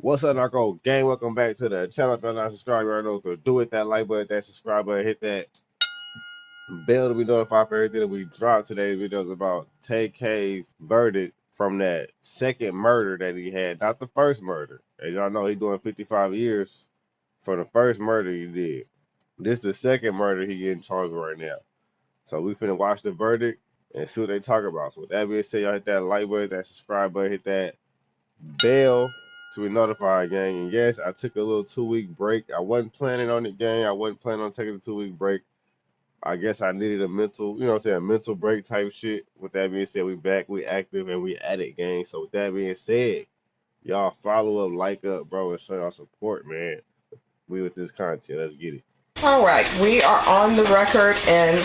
What's up, Narco Gang? Welcome back to the channel. If you're not subscribed, you already know what to do. Hit that like button, that subscribe button, hit that bell to be notified for everything that we drop. Today's video is about Tay K's verdict from that second murder that he had, not the first murder. As y'all know, he's doing 55 years for the first murder he did. This is the second murder he getting charged with right now. So we finna watch the verdict and see what they talk about. So with that being said, y'all hit that like button, that subscribe button, hit that bell to be notified, gang. And yes, I took a little 2-week break. I wasn't planning on it, gang. I wasn't planning on taking a 2-week break. I guess I needed a mental, you know what I'm saying, a mental break type shit. With that being said, we back, we active, and we at it, gang. So with that being said, y'all follow up, like up, bro, and show y'all support, man. We with this content. Let's get it. All right, we are on the record in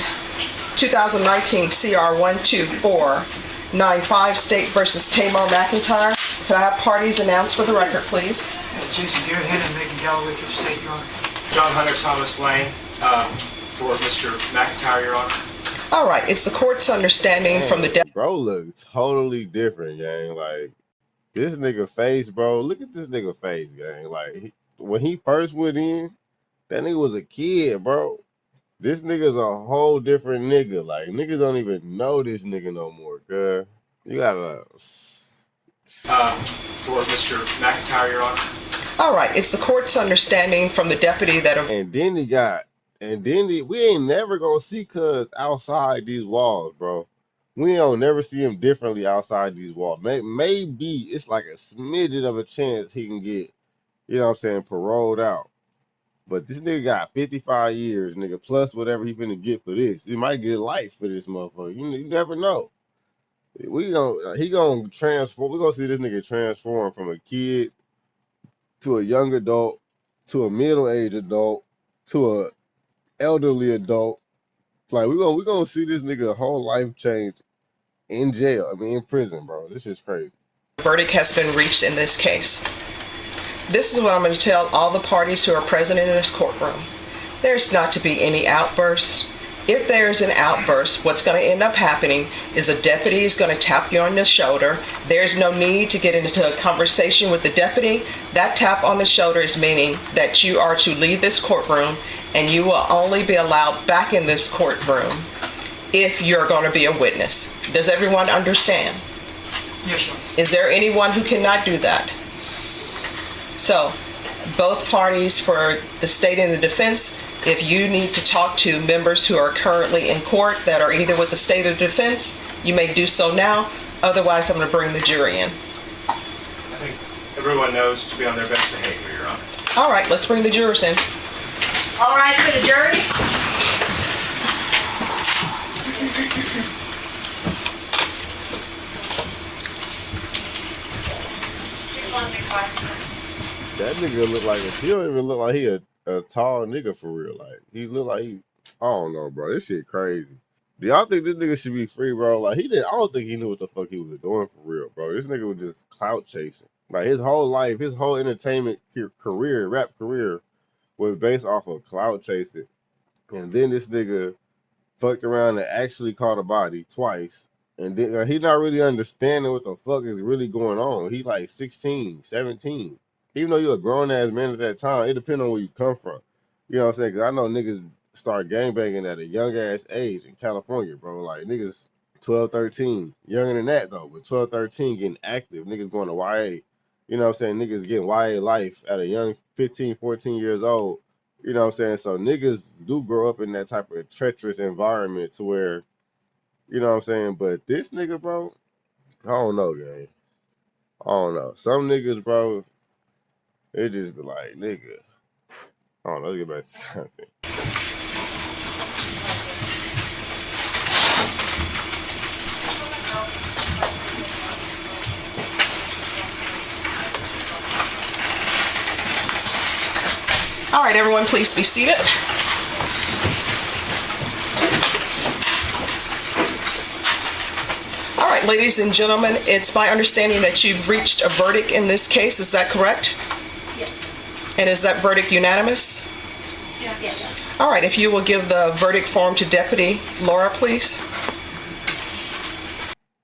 2019 CR 12495 State versus Tamar McIntyre. Could I have parties announced for the record, please? Jason Deerhead and Megan Galloway for the state, Your Honor. John Hunter Thomas Lang for Mr. McIntyre, Your Honor. All right, it's the court's understanding from the bro looks totally different, gang. Like, this nigga face, bro. Look at this nigga face, gang. Like, when he first went in, that nigga was a kid, bro. This nigga's a whole different nigga. Like, niggas don't even know this nigga no more, cuz. You gotta... for Mr. McIntyre, Your Honor. All right, it's the court's understanding from the deputy that... And then we ain't never gonna see cuz outside these walls, bro. We don't never see him differently outside these walls. Maybe it's like a smidget of a chance he can get, you know what I'm saying, paroled out. But this nigga got 55 years, nigga, plus whatever he finna get for this. He might get life for this motherfucker. You never know. He gonna transform. We gonna see this nigga transform from a kid to a young adult to a middle-aged adult to a elderly adult. Like, we gonna see this nigga whole life change in jail. I mean, in prison, bro. This is crazy. Verdict has been reached in this case. This is what I'm going to tell all the parties who are present in this courtroom. There's not to be any outbursts. If there's an outburst, what's going to end up happening is a deputy is going to tap you on the shoulder. There's no need to get into a conversation with the deputy. That tap on the shoulder is meaning that you are to leave this courtroom, and you will only be allowed back in this courtroom if you're going to be a witness. Does everyone understand? Yes, sir. Is there anyone who cannot do that? So, both parties for the state and the defense, if you need to talk to members who are currently in court that are either with the state or defense, you may do so now. Otherwise, I'm going to bring the jury in. I think everyone knows to be on their best behavior, Your Honor. All right, let's bring the jurors in. All right, for the jury. That nigga look like he don't even look like he a tall nigga for real. Like, he look like he, I don't know, bro. This shit crazy. Do y'all think this nigga should be free, bro? Like, I don't think he knew what the fuck he was doing for real, bro. This nigga was just clout chasing. Like, his whole life, his whole entertainment career, rap career, was based off of clout chasing. And then this nigga fucked around and actually caught a body twice. And then he not really understanding what the fuck is really going on. He like 16, 17. Even though you're a grown-ass man at that time, it depends on where you come from. You know what I'm saying? Because I know niggas start gangbanging at a young-ass age in California, bro. Like, niggas 12, 13. Younger than that, though. But 12, 13 getting active. Niggas going to YA. You know what I'm saying? Niggas getting YA life at a young 15, 14 years old. You know what I'm saying? So niggas do grow up in that type of treacherous environment to where, you know what I'm saying? But this nigga, bro, I don't know, gang. I don't know. Some niggas, bro, it just be like, nigga. I don't know. Let's get back to the content. All right, everyone, please be seated. All right, ladies and gentlemen, it's my understanding that you've reached a verdict in this case. Is that correct? Yes. And is that verdict unanimous? Yes. All right, if you will give the verdict form to Deputy Laura, please.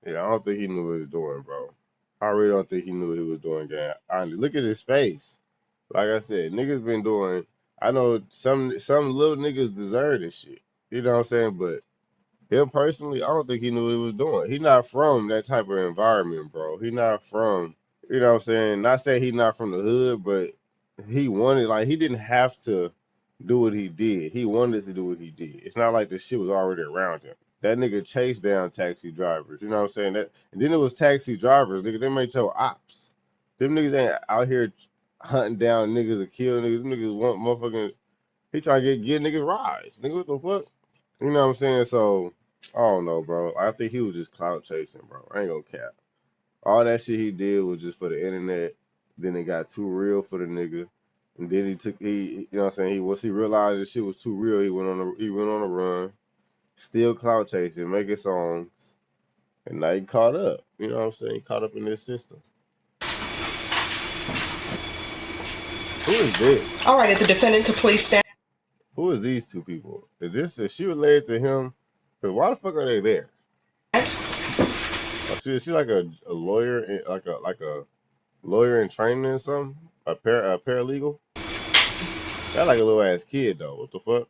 Yeah, I don't think he knew what he was doing, bro. I really don't think he knew what he was doing, gang. Honestly, look at his face. Like I said, niggas been doing. I know some little niggas deserve this shit. You know what I'm saying? But him personally, I don't think he knew what he was doing. He not from that type of environment, bro. He not from. You know what I'm saying? Not saying he not from the hood, but he wanted, like, he didn't have to do what he did. He wanted to do what he did. It's not like the shit was already around him. That nigga chased down taxi drivers. You know what I'm saying? That, and then it was taxi drivers, nigga. Them ain't your ops. Them niggas ain't out here hunting down niggas or killing niggas. Them niggas want motherfucking. He trying to get niggas rides. Nigga, what the fuck? You know what I'm saying? So, I don't know, bro. I think he was just clout chasing, bro. I ain't gonna cap. All that shit he did was just for the internet. Then it got too real for the nigga. And then you know what I'm saying? Once he realized this shit was too real, he went on a run. Still clout chasing, making songs, and now he caught up. You know what I'm saying? He caught up in this system. Who is this? All right, if the defendant could please stand. Who is these two people? Is she related to him? Because why the fuck are they there? Is she like a lawyer, like a lawyer in training or something? A paralegal? That like a little ass kid though. What the fuck?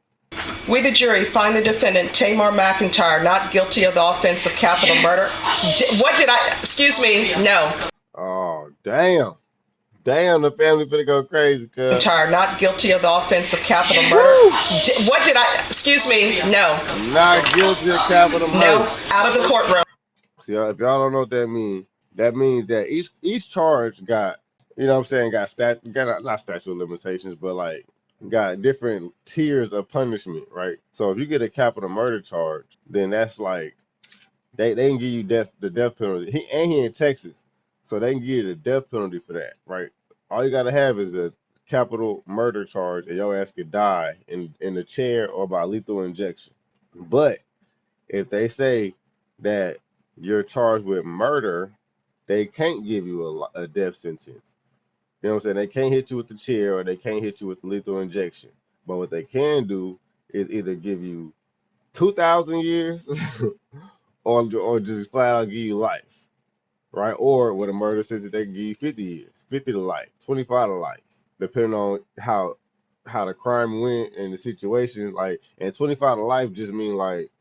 We, the jury, find the defendant, Tamar McIntyre, not guilty of the offense of capital murder. Excuse me, no. Oh, damn. Damn, the family finna go crazy, cuz. McIntyre, not guilty of the offense of capital murder. Excuse me, no. Not guilty of capital murder. No, out of the courtroom. See, if y'all don't know what that means that each charge got, you know what I'm saying, got not statute of limitations, but like, got different tiers of punishment, right? So if you get a capital murder charge, then that's like they can give you the death penalty. He in Texas, so they can give you the death penalty for that, right? All you gotta have is a capital murder charge, and your ass could die in the chair or by lethal injection. But if they say that you're charged with murder, they can't give you a death sentence. You know what I'm saying? They can't hit you with the chair or they can't hit you with the lethal injection. But what they can do is either give you 2,000 years or just flat out give you life, right? Or with a murder sentence, they can give you 50 years, 50 to life, 25 to life, depending on how the crime went and the situation. Like, and 25 to life just mean like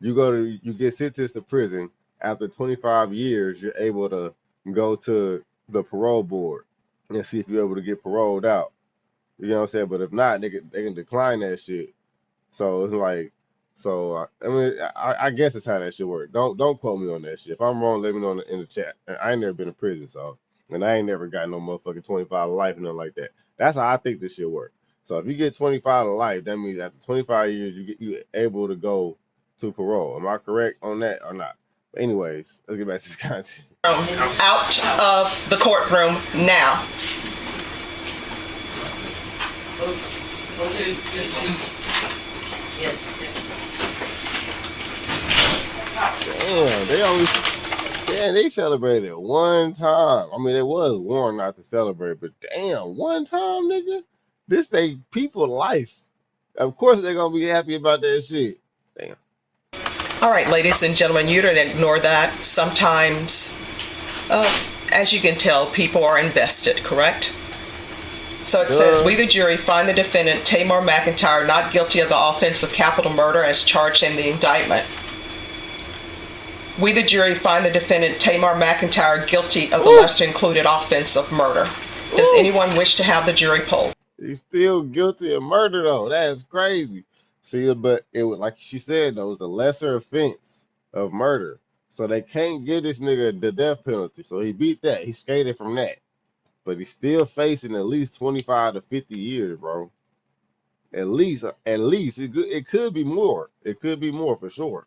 you get sentenced to prison. After 25 years, you're able to go to the parole board and see if you're able to get paroled out. You know what I'm saying? But if not, they can decline that shit. So it's like, I mean, I guess that's how that shit work. Don't quote me on that shit. If I'm wrong, let me know in the chat. I ain't never been in prison, and I ain't never got no motherfucking 25 to life, nothing like that. That's how I think this shit work. So if you get 25 to life, that means after 25 years, you able to go to parole. Am I correct on that or not? But anyways, let's get back to this content. Out of the courtroom now. Yes. Damn, they celebrated one time. I mean, it was warned not to celebrate, but damn, one time, nigga. This they people life. Of course they're gonna be happy about that shit. Damn. All right, ladies and gentlemen, you don't ignore that. Sometimes, as you can tell, people are invested, correct? So it says, we the jury find the defendant, Tamar McIntyre, not guilty of the offense of capital murder as charged in the indictment. We the jury find the defendant, Tamar McIntyre, guilty of the lesser included offense of murder. Does anyone wish to have the jury polled? He's still guilty of murder, though. That's crazy. See, but it was like she said, though, it was a lesser offense of murder. So they can't give this nigga the death penalty. So he beat that. He skated from that. But he's still facing at least 25 to 50 years, bro. At least. It could be more. It could be more for sure.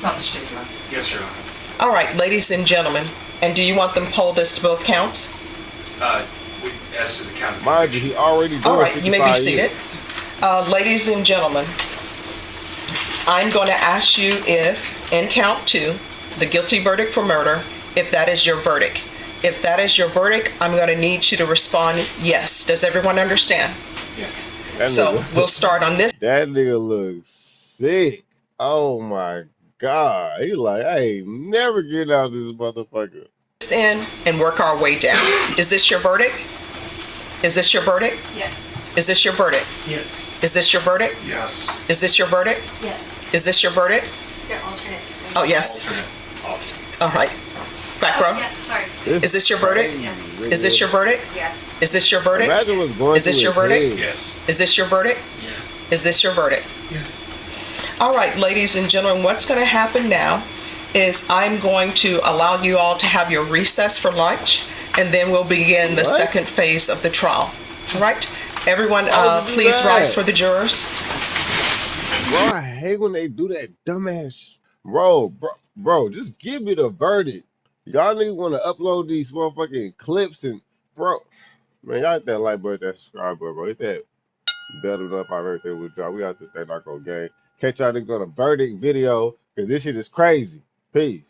Not the state, Your Honor. Yes, Your Honor. All right, ladies and gentlemen. And do you want them polled as to both counts? As to the count of Mind you, he already doing All right, you may be 55 seated. years. Ladies and gentlemen, I'm going to ask you if, in count 2, the guilty verdict for murder, if that is your verdict. If that is your verdict, I'm going to need you to respond yes. Does everyone understand? Yes. So we'll start on this. That nigga looks sick. Oh my God. He like, I ain't never getting out of this motherfucker. this in and work our way down. Is this your verdict? Is this your verdict? Yes. Is this your verdict? Yes. Is this your verdict? Yes. Is this your verdict? Yes. Is this your verdict? They're alternates. Oh, yes. All right. Back row. Yes, sorry. Is this your verdict? Yes. Is this your verdict? Yes. Is this your verdict? Imagine what's going Is this through your his verdict? head. Yes. Is this your verdict? Yes. Is this your verdict? Yes. All right, ladies and gentlemen, what's going to happen now is I'm going to allow you all to have your recess for lunch, and then we'll begin the What? second phase of the trial. All right? Everyone, Why would you do please that? rise for the jurors. Bro, I hate when they do that dumbass. Bro, just give me the verdict. Y'all niggas want to upload these motherfucking clips and, bro, man, y'all hit that like button, that subscribe button, bro. Hit that bell enough on everything with y'all. We out to Thank Narco Gang. Catch y'all niggas on a verdict video, because this shit is crazy. Peace.